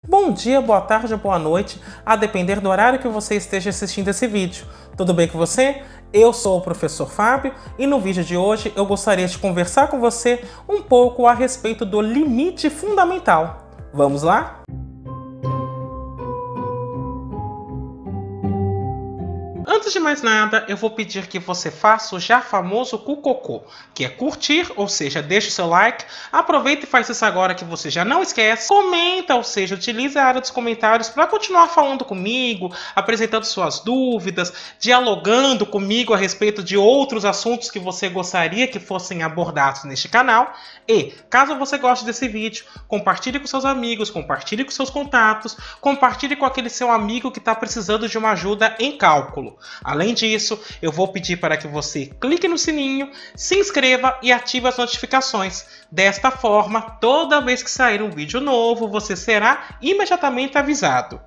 Bom dia, boa tarde ou boa noite, a depender do horário que você esteja assistindo esse vídeo. Tudo bem com você? Eu sou o professor Fábio e no vídeo de hoje eu gostaria de conversar com você um pouco a respeito do limite fundamental. Vamos lá? Antes de mais nada, eu vou pedir que você faça o já famoso cucocô, que é curtir, ou seja, deixa o seu like, aproveita e faz isso agora que você já não esquece, comenta, ou seja, utilize a área dos comentários para continuar falando comigo, apresentando suas dúvidas, dialogando comigo a respeito de outros assuntos que você gostaria que fossem abordados neste canal. E, caso você goste desse vídeo, compartilhe com seus amigos, compartilhe com seus contatos, compartilhe com aquele seu amigo que está precisando de uma ajuda em cálculo. Além disso, eu vou pedir para que você clique no sininho, se inscreva e ative as notificações. Desta forma, toda vez que sair um vídeo novo, você será imediatamente avisado.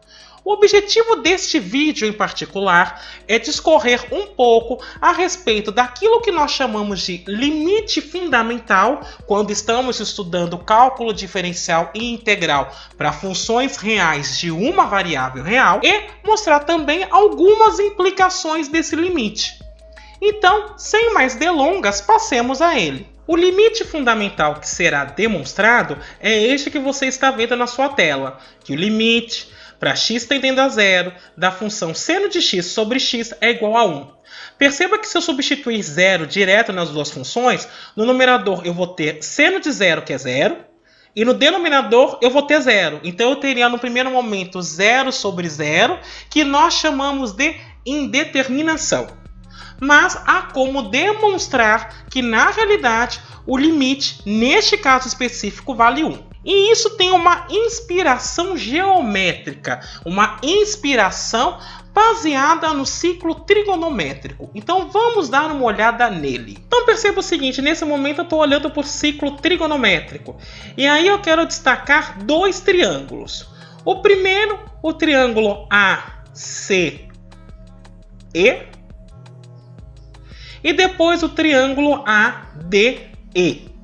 O objetivo deste vídeo em particular é discorrer um pouco a respeito daquilo que nós chamamos de limite fundamental quando estamos estudando cálculo diferencial e integral para funções reais de uma variável real e mostrar também algumas implicações desse limite. Então, sem mais delongas, passemos a ele. O limite fundamental que será demonstrado é este que você está vendo na sua tela, que o limite para x tendendo a zero, da função seno de x sobre x é igual a 1. Perceba que se eu substituir zero direto nas duas funções, no numerador eu vou ter seno de zero, que é zero, e no denominador eu vou ter zero. Então eu teria no primeiro momento zero sobre zero, que nós chamamos de indeterminação. Mas há como demonstrar que na realidade o limite, neste caso específico, vale 1. E isso tem uma inspiração geométrica, uma inspiração baseada no ciclo trigonométrico. Então vamos dar uma olhada nele. Então perceba o seguinte, nesse momento eu estou olhando para o ciclo trigonométrico. E aí eu quero destacar dois triângulos. O primeiro, o triângulo ACE. E depois o triângulo ADE.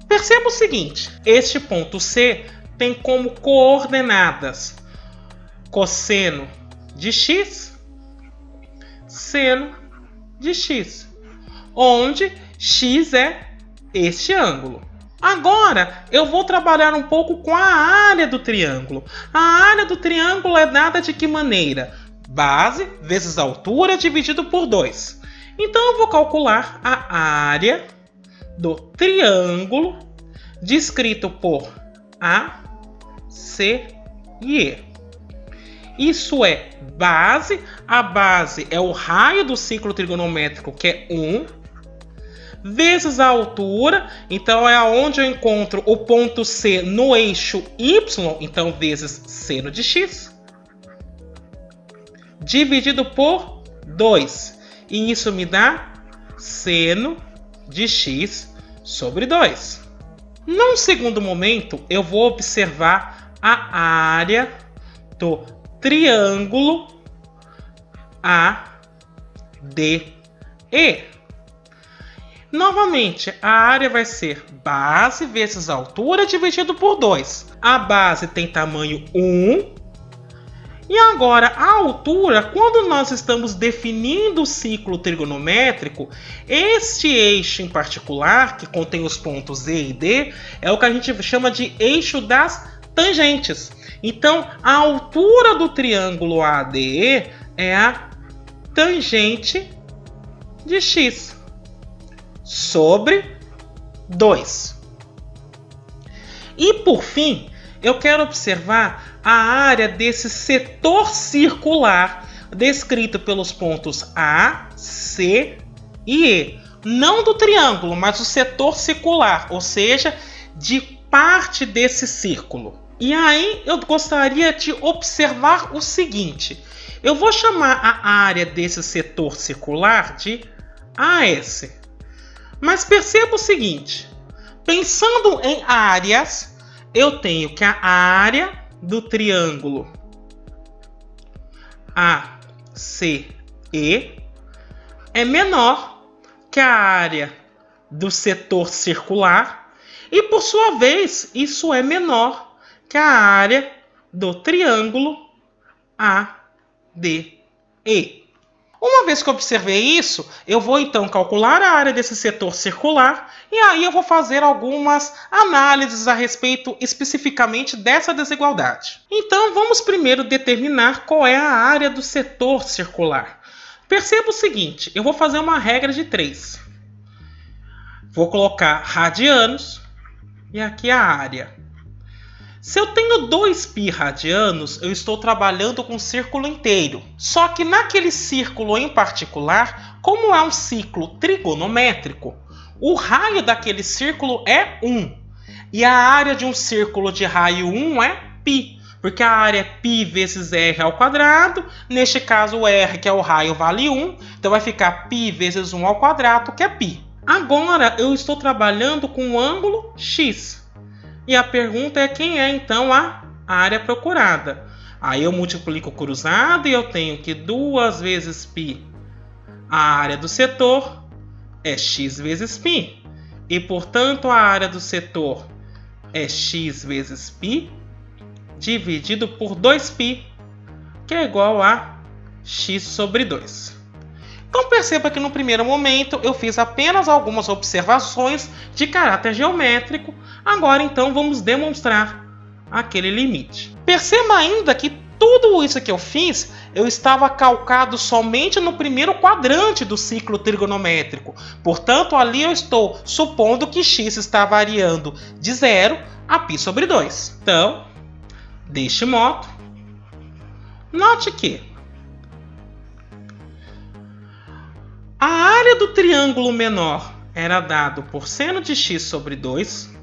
Perceba o seguinte, este ponto C tem como coordenadas cosseno de x, seno de x, onde x é este ângulo. Agora eu vou trabalhar um pouco com a área do triângulo. A área do triângulo é dada de que maneira? Base vezes altura dividido por 2. Então eu vou calcular a área do triângulo descrito por A, C e E. Isso é base, a base é o raio do ciclo trigonométrico, que é 1, vezes a altura, então é aonde eu encontro o ponto C no eixo Y, então vezes seno de x, dividido por 2. E isso me dá seno de x sobre 2. Num segundo momento, eu vou observar a área do triângulo ADE. Novamente, a área vai ser base vezes altura dividido por 2. A base tem tamanho 1. E agora, a altura, quando nós estamos definindo o ciclo trigonométrico, este eixo em particular, que contém os pontos E e D, é o que a gente chama de eixo das tangentes. Então, a altura do triângulo ADE é a tangente de x sobre 2. E, por fim, eu quero observar a área desse setor circular descrito pelos pontos A, C e E. Não do triângulo, mas o setor circular, ou seja, de parte desse círculo. E aí eu gostaria de observar o seguinte. Eu vou chamar a área desse setor circular de AS. Mas perceba o seguinte. Pensando em áreas, eu tenho que a área do triângulo ACE é menor que a área do setor circular e, por sua vez, isso é menor que a área do triângulo ADE. Uma vez que eu observei isso, eu vou então calcular a área desse setor circular e aí eu vou fazer algumas análises a respeito especificamente dessa desigualdade. Então vamos primeiro determinar qual é a área do setor circular. Perceba o seguinte, eu vou fazer uma regra de 3. Vou colocar radianos e aqui a área. Se eu tenho 2π radianos, eu estou trabalhando com um círculo inteiro. Só que naquele círculo em particular, como é um ciclo trigonométrico, o raio daquele círculo é 1. E a área de um círculo de raio 1 é π. Porque a área é π vezes r ao quadrado. Neste caso, o r, que é o raio, vale 1. Então vai ficar π vezes 1 ao quadrado, que é π. Agora eu estou trabalhando com o ângulo x. E a pergunta é quem é então a área procurada. Aí eu multiplico o cruzado e eu tenho que 2 vezes π, a área do setor, é x vezes π. E portanto a área do setor é x vezes π dividido por 2π, que é igual a x sobre 2. Então perceba que no primeiro momento eu fiz apenas algumas observações de caráter geométrico. Agora então vamos demonstrar aquele limite. Perceba ainda que tudo isso que eu fiz, eu estava calcado somente no primeiro quadrante do ciclo trigonométrico. Portanto, ali eu estou supondo que x está variando de 0 a π sobre 2. Então, deste modo, note que a área do triângulo menor era dado por seno de x sobre 2,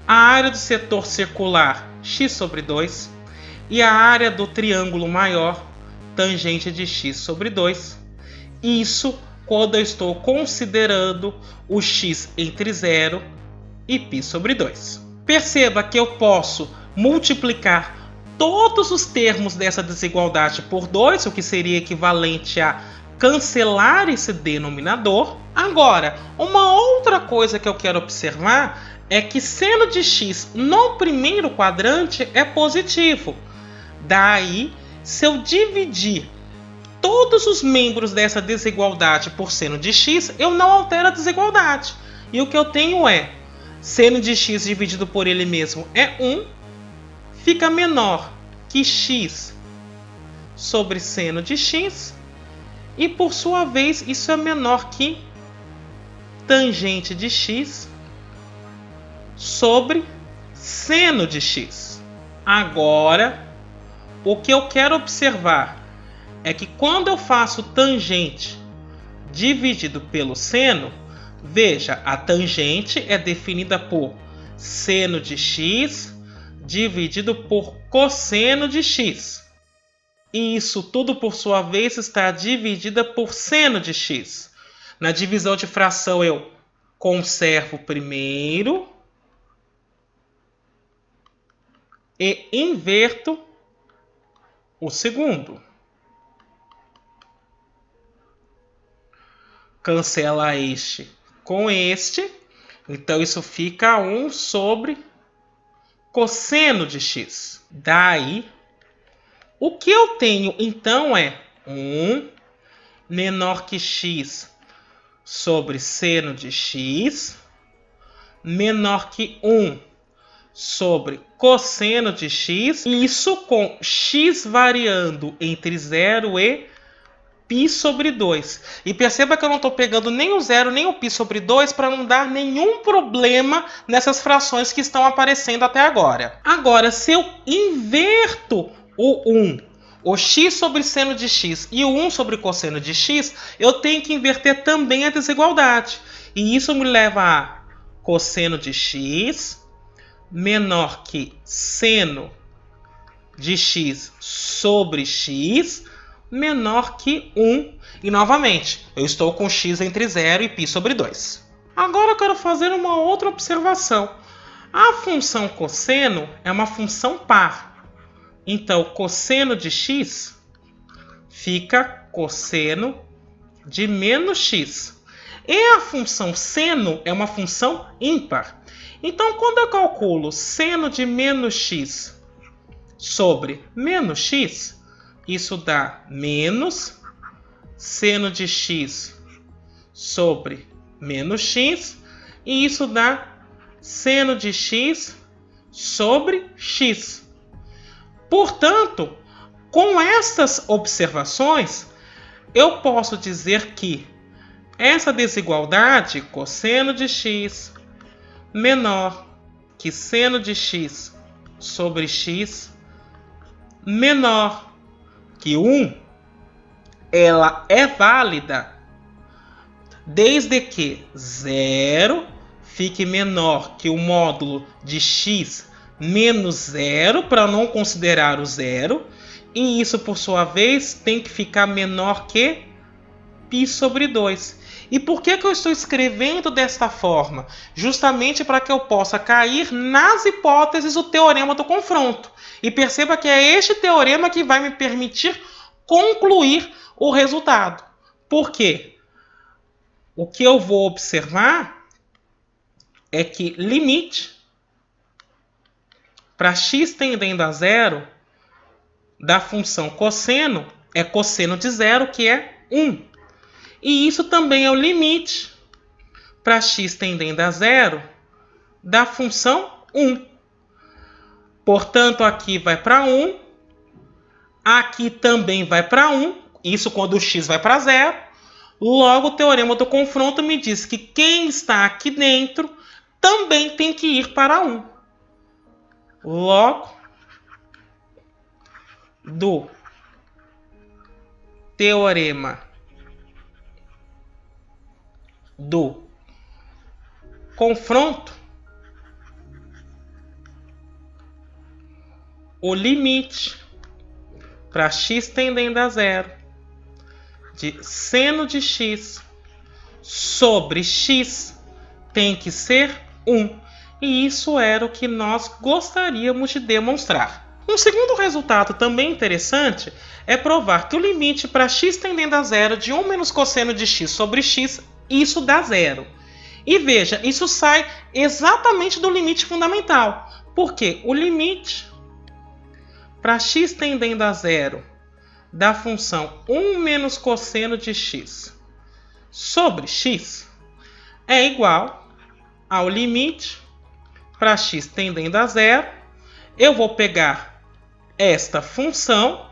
a área do setor circular x sobre 2 e a área do triângulo maior tangente de x sobre 2. Isso quando eu estou considerando o x entre 0 e π sobre 2. Perceba que eu posso multiplicar todos os termos dessa desigualdade por 2, o que seria equivalente a cancelar esse denominador. Agora, uma outra coisa que eu quero observar é que seno de x no primeiro quadrante é positivo. Daí, se eu dividir todos os membros dessa desigualdade por seno de x, eu não altero a desigualdade. E o que eu tenho é seno de x dividido por ele mesmo é 1, fica menor que x sobre seno de x, e por sua vez isso é menor que tangente de x sobre seno de x. Agora, o que eu quero observar é que quando eu faço tangente dividido pelo seno, veja, a tangente é definida por seno de x dividido por cosseno de x. E isso tudo, por sua vez, está dividida por seno de x. Na divisão de fração, eu conservo o primeiro e inverto o segundo. Cancela este com este. Então, isso fica 1 sobre cosseno de x. Daí, o que eu tenho, então, é 1 menor que x sobre seno de x menor que 1 sobre cosseno de x. Isso com x variando entre 0 e π sobre 2. E perceba que eu não estou pegando nem o 0 nem o π sobre 2 para não dar nenhum problema nessas frações que estão aparecendo até agora. Agora, se eu inverto o 1, o x sobre seno de x e o 1 sobre cosseno de x, eu tenho que inverter também a desigualdade. E isso me leva a cosseno de x menor que seno de x sobre x menor que 1. E novamente, eu estou com x entre 0 e π sobre 2. Agora eu quero fazer uma outra observação. A função cosseno é uma função par. Então, cosseno de x fica cosseno de menos x. E a função seno é uma função ímpar. Então, quando eu calculo seno de menos x sobre menos x, isso dá menos seno de x sobre menos x, e isso dá seno de x sobre x. Portanto, com estas observações, eu posso dizer que essa desigualdade, cosseno de x menor que seno de x sobre x menor que 1, ela é válida desde que 0 fique menor que o módulo de x menos 0, para não considerar o zero, e isso, por sua vez, tem que ficar menor que π sobre 2. E por que eu estou escrevendo desta forma? Justamente para que eu possa cair nas hipóteses do teorema do confronto. E perceba que é este teorema que vai me permitir concluir o resultado. Por quê? O que eu vou observar é que limite para x tendendo a zero da função cosseno é cosseno de zero, que é 1. E isso também é o limite para x tendendo a zero da função 1. Portanto, aqui vai para 1, aqui também vai para 1, isso quando o x vai para zero. Logo, o teorema do confronto me diz que quem está aqui dentro também tem que ir para 1. Logo, do teorema do confronto, o limite para x tendendo a zero de seno de x sobre x tem que ser 1. E isso era o que nós gostaríamos de demonstrar. Um segundo resultado também interessante é provar que o limite para x tendendo a zero de 1 menos cosseno de x sobre x, isso dá zero. E veja, isso sai exatamente do limite fundamental. Porque o limite para x tendendo a zero da função 1 menos cosseno de x sobre x é igual ao limite para x tendendo a zero. Eu vou pegar esta função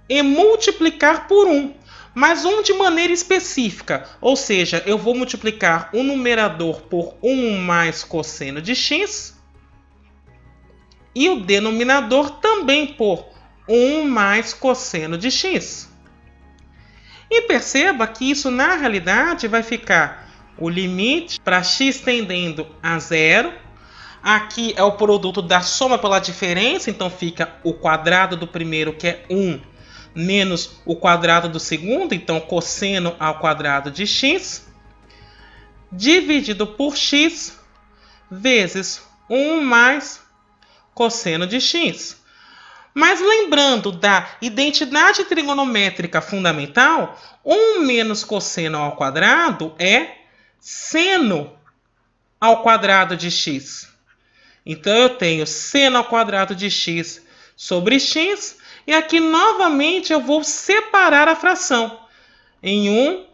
e multiplicar por 1. Mas 1 de maneira específica. Ou seja, eu vou multiplicar o numerador por 1 mais cosseno de x. E o denominador também por 1 mais cosseno de x. E perceba que isso, na realidade, vai ficar o limite para x tendendo a zero. Aqui é o produto da soma pela diferença, então fica o quadrado do primeiro, que é 1, menos o quadrado do segundo, então cosseno ao quadrado de x, dividido por x, vezes 1 mais cosseno de x. Mas lembrando da identidade trigonométrica fundamental, 1 menos cosseno ao quadrado é seno ao quadrado de x. Então, eu tenho seno ao quadrado de x sobre x. E aqui, novamente, eu vou separar a fração em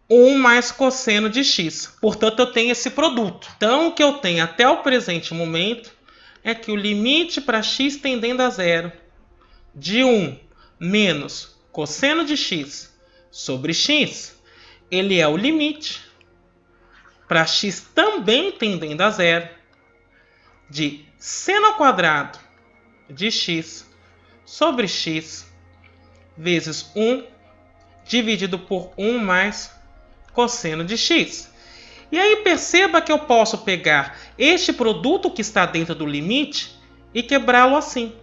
1 mais cosseno de x. Portanto, eu tenho esse produto. Então, o que eu tenho até o presente momento é que o limite para x tendendo a zero de 1 menos cosseno de x sobre x, ele é o limite para x também tendendo a zero de seno ao quadrado de x sobre x vezes 1 dividido por 1 mais cosseno de x. E aí perceba que eu posso pegar este produto que está dentro do limite e quebrá-lo assim.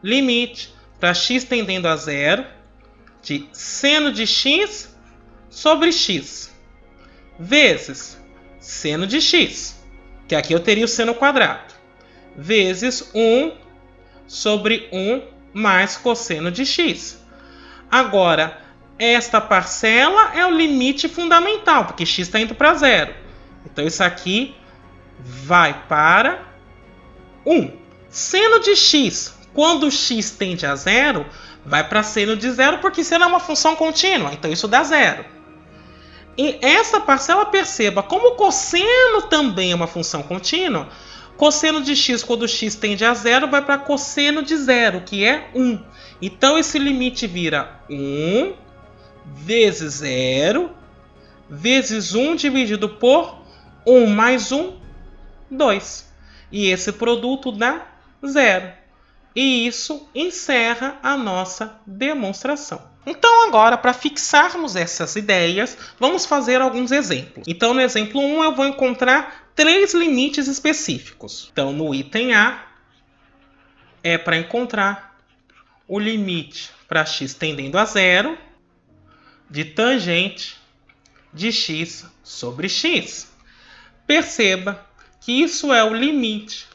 Limite para x tendendo a zero de seno de x sobre x vezes seno de x, que aqui eu teria o seno quadrado, vezes 1 sobre 1 mais cosseno de x. Agora, esta parcela é o limite fundamental, porque x está indo para zero. Então, isso aqui vai para 1. Seno de x, quando x tende a zero, vai para seno de zero, porque seno é uma função contínua, então isso dá zero. E essa parcela, perceba, como o cosseno também é uma função contínua, cosseno de x, quando x tende a zero, vai para cosseno de zero, que é 1. Então esse limite vira 1 vezes 0 vezes 1 dividido por 1 mais 1, 2. E esse produto dá 0. E isso encerra a nossa demonstração. Então agora, para fixarmos essas ideias, vamos fazer alguns exemplos. Então no exemplo 1 eu vou encontrar 3 limites específicos. Então no item A é para encontrar o limite para x tendendo a zero de tangente de x sobre x. Perceba que isso é o limite.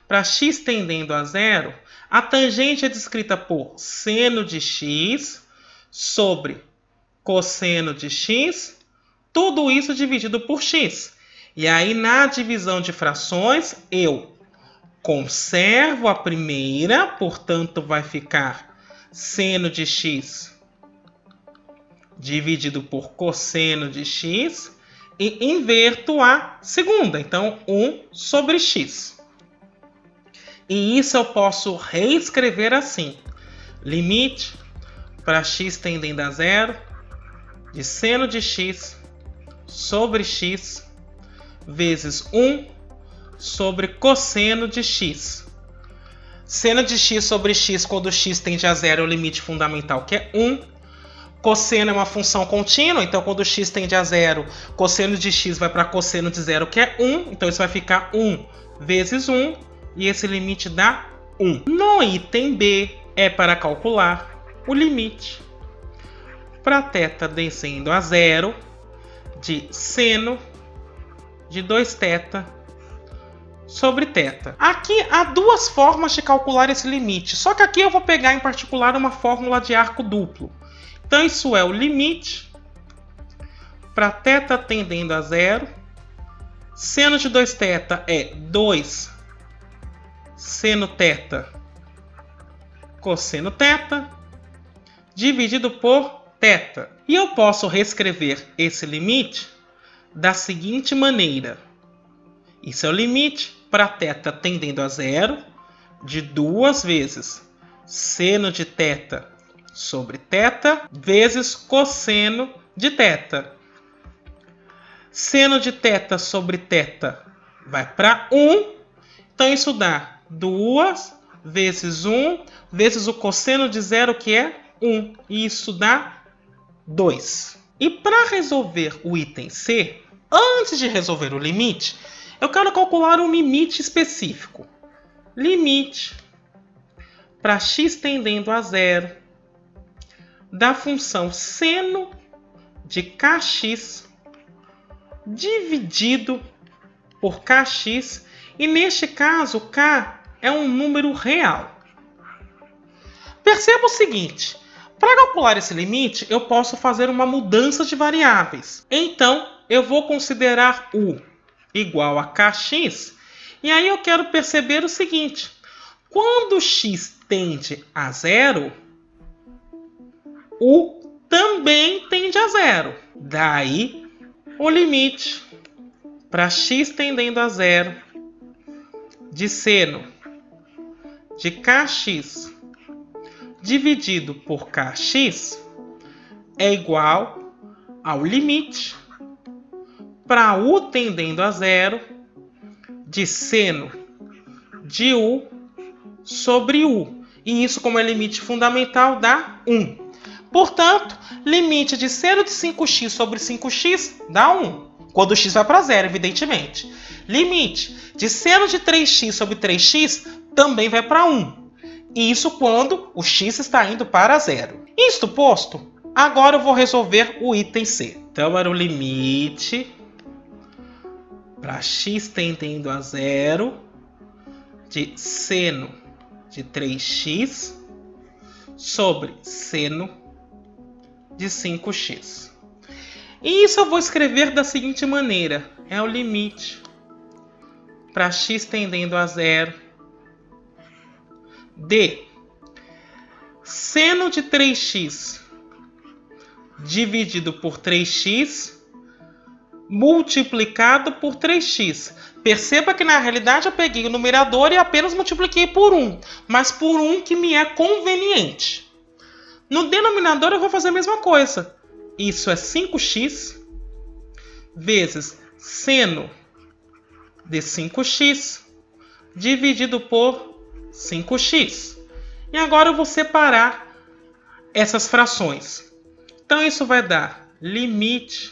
Para x tendendo a zero, a tangente é descrita por seno de x sobre cosseno de x, tudo isso dividido por x. E aí, na divisão de frações, eu conservo a primeira, portanto, vai ficar seno de x dividido por cosseno de x, e inverto a segunda, então 1 sobre x. E isso eu posso reescrever assim: limite para x tendendo a zero de seno de x sobre x vezes 1 sobre cosseno de x. Seno de x sobre x, quando x tende a zero, é o limite fundamental, que é 1. Cosseno é uma função contínua, então quando x tende a zero, cosseno de x vai para cosseno de zero, que é 1. Então isso vai ficar 1 vezes 1, e esse limite dá 1. No item B é para calcular o limite para θ descendo a zero de seno de 2θ sobre θ. Aqui há duas formas de calcular esse limite, só que aqui eu vou pegar em particular uma fórmula de arco duplo. Então isso é o limite para θ tendendo a zero, seno de 2θ é 2 seno θ cosseno θ, dividido por θ. E eu posso reescrever esse limite da seguinte maneira. Isso é o limite para θ tendendo a zero de 2 vezes seno de θ sobre θ vezes cosseno de θ. Seno de θ sobre θ vai para 1. Então isso dá 2 vezes 1 vezes o cosseno de zero, que é 1. E isso dá 2. E para resolver o item C, antes de resolver o limite, eu quero calcular um limite específico. Limite para x tendendo a zero da função seno de kx dividido por kx. E neste caso, k é um número real. Perceba o seguinte: para calcular esse limite, eu posso fazer uma mudança de variáveis. Então, eu vou considerar u igual a kx. E aí eu quero perceber o seguinte: quando x tende a zero, u também tende a zero. Daí, o limite para x tendendo a zero de seno de kx dividido por kx é igual ao limite para u tendendo a zero de seno de u sobre u. E isso, como é limite fundamental, dá 1. Portanto, limite de seno de 5x sobre 5x dá 1. Quando x vai para zero, evidentemente. Limite de seno de 3x sobre 3x também vai para 1. Isso quando o x está indo para zero. Isto posto, agora eu vou resolver o item C. Então era o limite para x tendendo a zero de seno de 3x sobre seno de 5x. E isso eu vou escrever da seguinte maneira: é o limite para x tendendo a zero de seno de 3x dividido por 3x multiplicado por 3x. Perceba que na realidade eu peguei o numerador e apenas multipliquei por 1, mas por 1 que me é conveniente. No denominador eu vou fazer a mesma coisa. Isso é 5x vezes seno de 5x dividido por 5x. E agora eu vou separar essas frações. Então isso vai dar limite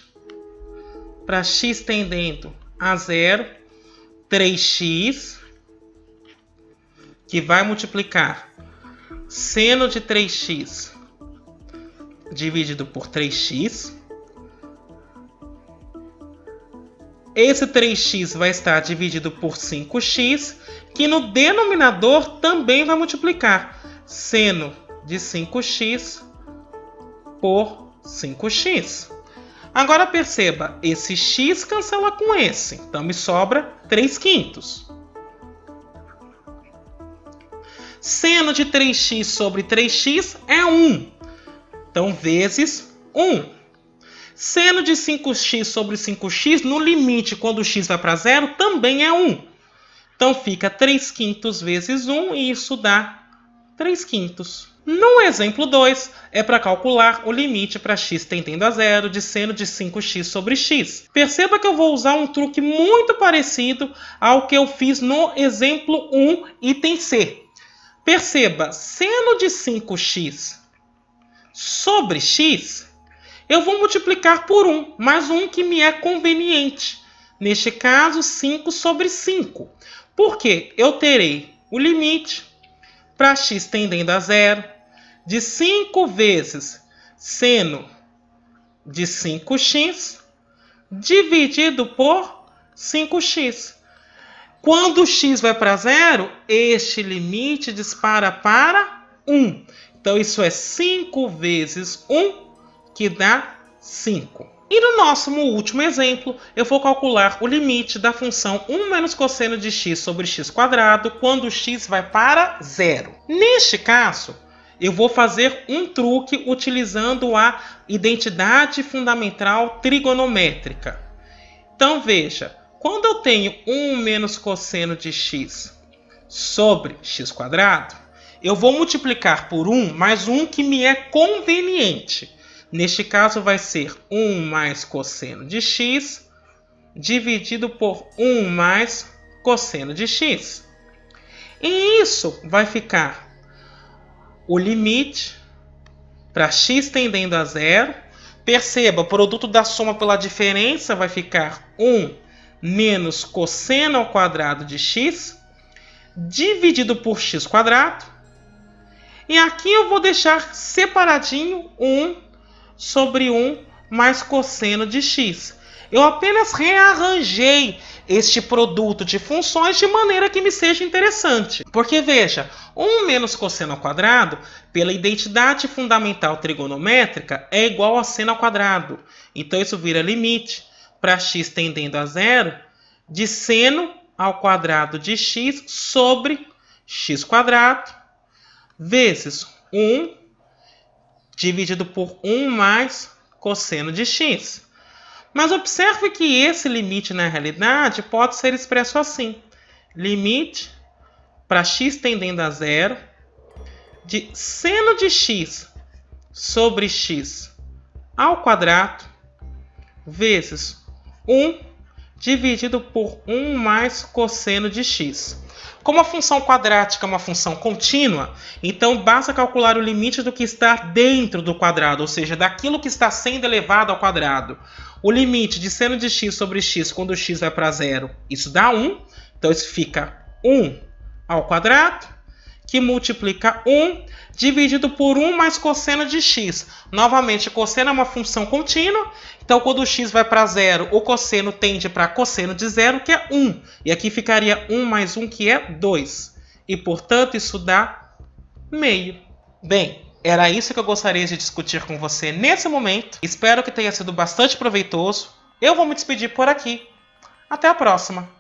para x tendendo a 0, 3x, que vai multiplicar seno de 3x dividido por 3x. Esse 3x vai estar dividido por 5x, que no denominador também vai multiplicar seno de 5x por 5x. Agora perceba, esse x cancela com esse, então me sobra 3/5. Seno de 3x sobre 3x é 1, então vezes 1. Seno de 5x sobre 5x, no limite, quando o x vai para 0, também é 1. Então fica 3/5 vezes 1 e isso dá 3/5. No exemplo 2, é para calcular o limite para x tendendo a 0 de seno de 5x sobre x. Perceba que eu vou usar um truque muito parecido ao que eu fiz no exemplo 1, item C. Perceba, seno de 5x sobre x, eu vou multiplicar por 1, mas 1 que me é conveniente. Neste caso, 5 sobre 5. Porque eu terei o limite para x tendendo a 0 de 5 vezes seno de 5x dividido por 5x. Quando o x vai para 0, este limite dispara para 1. Então, isso é 5 vezes 1, que dá 5. E no nosso último exemplo, eu vou calcular o limite da função 1 menos cosseno de x sobre x quadrado quando o x vai para 0. Neste caso, eu vou fazer um truque utilizando a identidade fundamental trigonométrica. Então, veja, quando eu tenho 1 menos cosseno de x sobre x quadrado, eu vou multiplicar por 1 mais 1 que me é conveniente. Neste caso, vai ser 1 mais cosseno de x dividido por 1 mais cosseno de x. E isso vai ficar o limite para x tendendo a 0. Perceba, o produto da soma pela diferença vai ficar 1 menos cosseno ao quadrado de x dividido por x quadrado. E aqui eu vou deixar separadinho 1 sobre 1 mais cosseno de x. Eu apenas rearranjei este produto de funções de maneira que me seja interessante. Porque, veja, 1 menos cosseno ao quadrado, pela identidade fundamental trigonométrica, é igual a seno ao quadrado. Então, isso vira limite para x tendendo a 0 de seno ao quadrado de x sobre x quadrado vezes 1 dividido por 1 mais cosseno de x. Mas observe que esse limite, na realidade, pode ser expresso assim. Limite para x tendendo a 0 de seno de x sobre x ao quadrado vezes 1 dividido por 1 mais cosseno de x. Como a função quadrática é uma função contínua, então basta calcular o limite do que está dentro do quadrado, ou seja, daquilo que está sendo elevado ao quadrado. O limite de seno de x sobre x quando x vai para 0, isso dá 1. Então isso fica 1 ao quadrado, que multiplica 1 dividido por 1 mais cosseno de x. Novamente, cosseno é uma função contínua, então quando o x vai para 0, o cosseno tende para cosseno de 0, que é 1. E aqui ficaria 1 mais 1, que é 2. E, portanto, isso dá meio. Bem, era isso que eu gostaria de discutir com você nesse momento. Espero que tenha sido bastante proveitoso. Eu vou me despedir por aqui. Até a próxima!